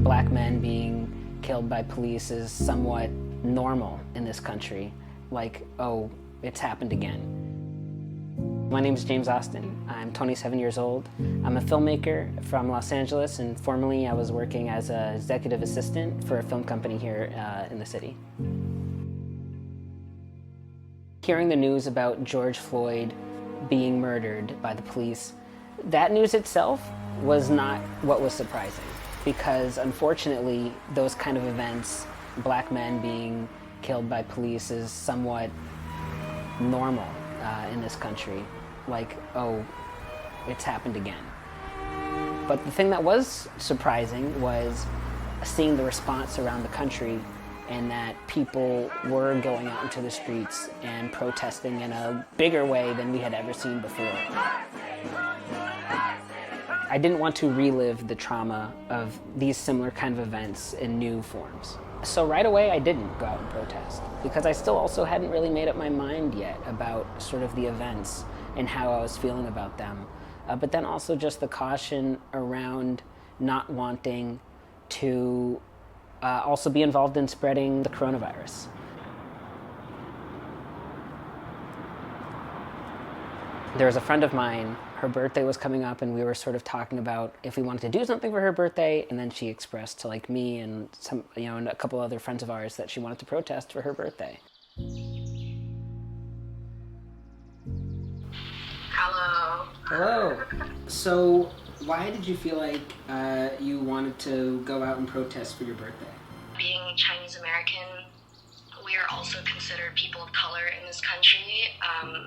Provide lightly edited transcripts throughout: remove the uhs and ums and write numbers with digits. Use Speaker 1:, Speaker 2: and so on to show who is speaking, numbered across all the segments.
Speaker 1: Black men being killed by police is somewhat normal in this country. Like, oh, it's happened again. My name is James Austin. I'm 27 years old. I'm a filmmaker from Los Angeles, and formerly I was working as an executive assistant for a film company here in the city. Hearing the news about George Floyd being murdered by the police, that news itself was not what was surprising, because unfortunately those kind of events, Black men being killed by police, is somewhat normal in this country. Like, oh, it's happened again. But the thing that was surprising was seeing the response around the country, and that people were going out into the streets and protesting in a bigger way than we had ever seen before. I didn't want to relive the trauma of these similar kind of events in new forms. So right away I didn't go out and protest, because I still also hadn't really made up my mind yet about sort of the events and how I was feeling about them. But then also just the caution around not wanting to also be involved in spreading the coronavirus. There was a friend of mine, her birthday was coming up, and we were sort of talking about if we wanted to do something for her birthday, and then she expressed to like me and some, and a couple other friends of ours that she wanted to protest for her birthday.
Speaker 2: Hello.
Speaker 1: Hello. So why did you feel like you wanted to go out and protest for your birthday?
Speaker 2: Being Chinese American, we are also considered people of color in this country.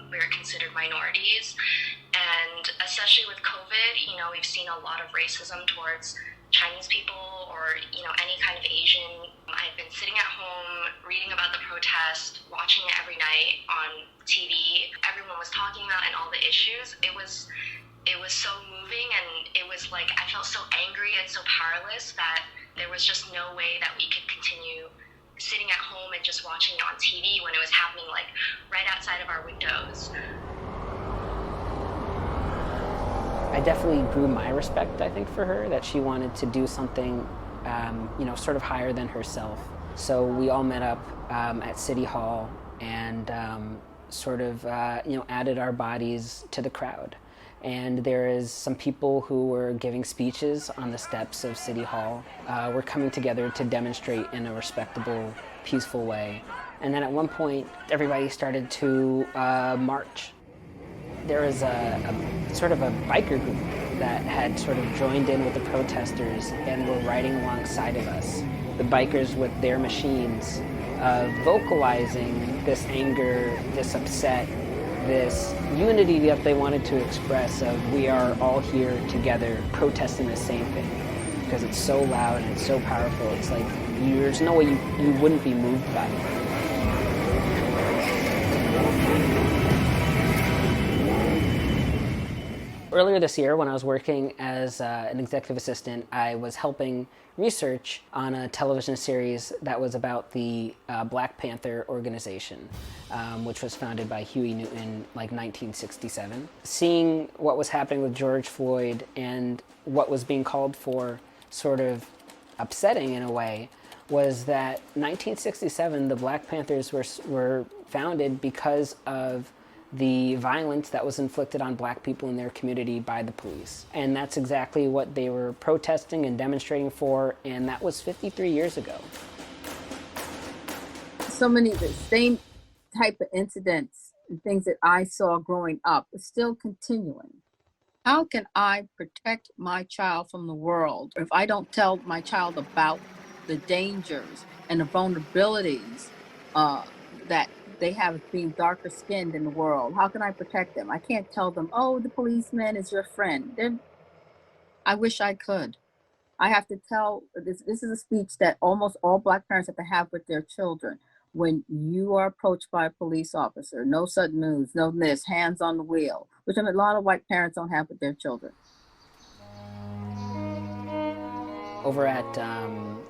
Speaker 2: We are considered minorities. And especially with COVID, we've seen a lot of racism towards Chinese people or, any kind of Asian. I've been sitting at home, reading about the protest, watching it every night on TV. Everyone was talking about and all the issues. It was so moving, and it was like I felt so angry and so powerless that there was just no way that we could continue sitting at home and just watching it on TV when it was happening like right outside of our windows.
Speaker 1: I definitely grew my respect, I think, for her, that she wanted to do something, sort of higher than herself. So we all met up at City Hall and added our bodies to the crowd. And there is some people who were giving speeches on the steps of City Hall. We're coming together to demonstrate in a respectable, peaceful way. And then at one point, everybody started to march. There was a sort of a biker group that had sort of joined in with the protesters and were riding alongside of us. The bikers with their machines, vocalizing this anger, this upset, this unity that they wanted to express of we are all here together protesting the same thing, because it's so loud and it's so powerful. It's like there's no way you wouldn't be moved by it. Earlier this year, when I was working as an executive assistant, I was helping research on a television series that was about the Black Panther organization, which was founded by Huey Newton, like 1967. Seeing what was happening with George Floyd and what was being called for, sort of upsetting in a way, was that 1967, the Black Panthers were founded because of the violence that was inflicted on Black people in their community by the police. And that's exactly what they were protesting and demonstrating for, and that was 53 years ago.
Speaker 3: So many of the same type of incidents and things that I saw growing up are still continuing. How can I protect my child from the world if I don't tell my child about the dangers and the vulnerabilities that they have being darker skinned in the world? How can I protect them? I can't tell them, oh, the policeman is your friend. I wish I could. I have to tell, this is a speech that almost all Black parents have to have with their children. When you are approached by a police officer, no sudden moves, no this, hands on the wheel, which a lot of white parents don't have with their children.
Speaker 1: Over at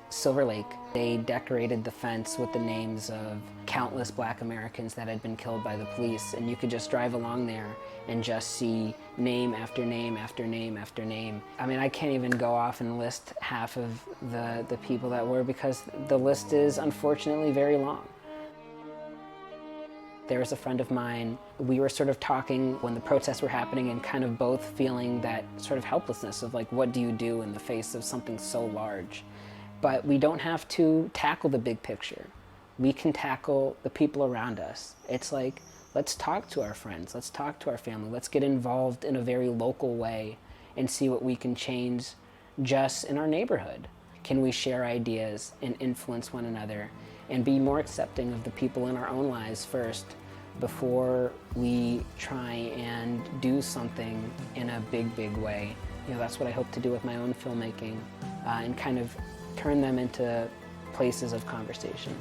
Speaker 1: Silver Lake, they decorated the fence with the names of countless Black Americans that had been killed by the police, and you could just drive along there and just see name after name after name after name. I mean, I can't even go off and list half of the people that were, because the list is unfortunately very long. There was a friend of mine, we were sort of talking when the protests were happening and kind of both feeling that sort of helplessness of like, what do you do in the face of something so large? But we don't have to tackle the big picture. We can tackle the people around us. It's like, let's talk to our friends, let's talk to our family, let's get involved in a very local way and see what we can change just in our neighborhood. Can we share ideas and influence one another and be more accepting of the people in our own lives first before we try and do something in a big, big way? You know, that's what I hope to do with my own filmmaking, and kind of turn them into places of conversation.